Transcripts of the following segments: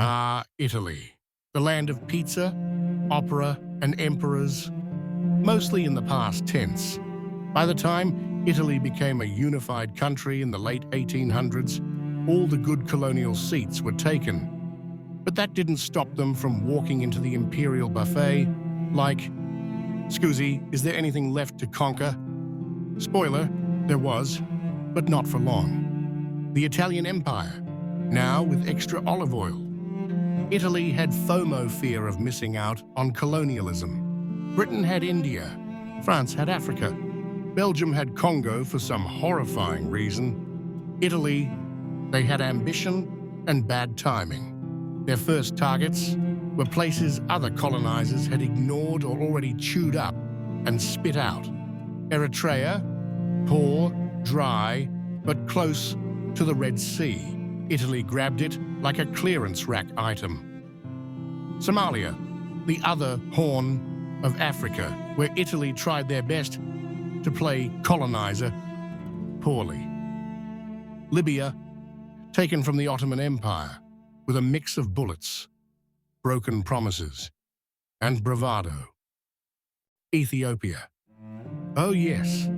Ah, Italy, the land of pizza, opera, and emperors, mostly in the past tense. By the time Italy became a unified country in the late 1800s, all the good colonial seats were taken. But that didn't stop them from walking into the imperial buffet like, "Scusi, is there anything left to conquer?" Spoiler, there was, but not for long. The Italian Empire, now with extra olive oil. Italy had FOMO, fear of missing out on colonialism. Britain had India. France had Africa. Belgium had Congo for some horrifying reason. Italy, they had ambition and bad timing. Their first targets were places other colonizers had ignored or already chewed up and spit out. Eritrea, poor, dry, but close to the Red Sea. Italy grabbed it like a clearance rack item. Somalia, the other horn of Africa, where Italy tried their best to play colonizer poorly. Libya, taken from the Ottoman Empire, with a mix of bullets, broken promises, and bravado. Ethiopia. Oh yes,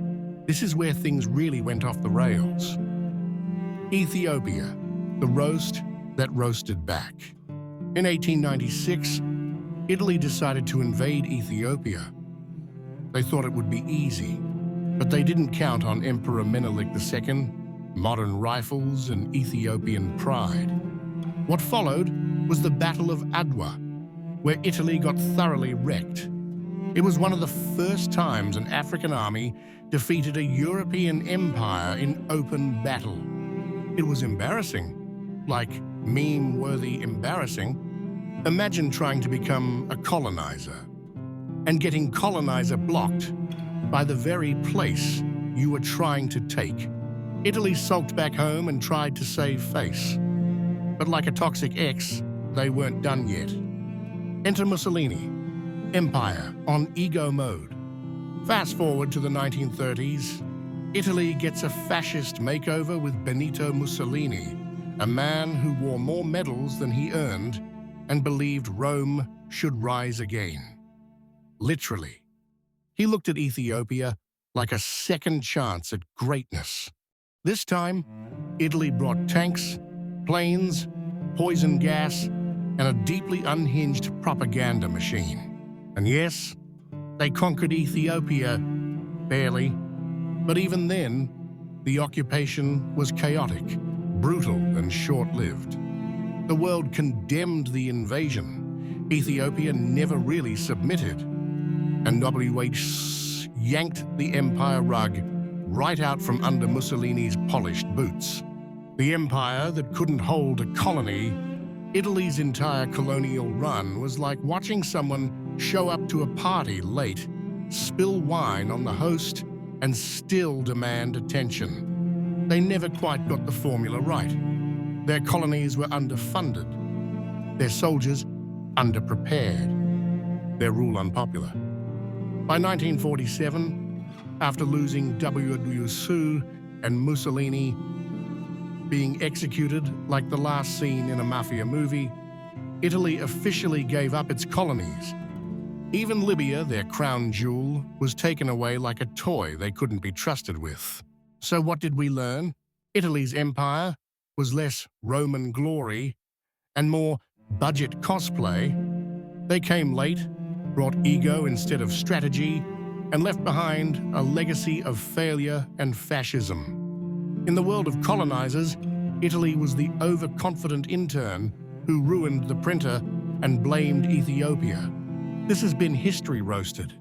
this is where things really went off the rails. Ethiopia, the roast that roasted back. In 1896, Italy decided to invade Ethiopia. They thought it would be easy, but they didn't count on Emperor Menelik II, modern rifles, and Ethiopian pride. What followed was the Battle of Adwa, where Italy got thoroughly wrecked. It was one of the first times an African army defeated a European empire in open battle. It was embarrassing, like meme-worthy embarrassing. Imagine trying to become a colonizer and getting colonizer blocked by the very place you were trying to take. Italy sulked back home and tried to save face. But like a toxic ex, they weren't done yet. Enter Mussolini, empire on ego mode. Fast forward to the 1930s, Italy gets a fascist makeover with Benito Mussolini, a man who wore more medals than he earned and believed Rome should rise again. Literally. He looked at Ethiopia like a second chance at greatness. This time, Italy brought tanks, planes, poison gas, and a deeply unhinged propaganda machine. And yes, they conquered Ethiopia, barely. But even then, the occupation was chaotic, brutal, and short-lived. The world condemned the invasion. Ethiopia never really submitted. And WH yanked the empire rug right out from under Mussolini's polished boots. The empire that couldn't hold a colony, Italy's entire colonial run was like watching someone show up to a party late, spill wine on the host, and still demand attention. They never quite got the formula right. Their colonies were underfunded, their soldiers underprepared, their rule unpopular. By 1947, after losing WW and Mussolini being executed like the last scene in a mafia movie, Italy officially gave up its colonies. Even Libya, their crown jewel, was taken away like a toy they couldn't be trusted with. So what did we learn? Italy's empire was less Roman glory and more budget cosplay. They came late, brought ego instead of strategy, and left behind a legacy of failure and fascism. In the world of colonizers, Italy was the overconfident intern who ruined the printer and blamed Ethiopia. This has been History Roasted.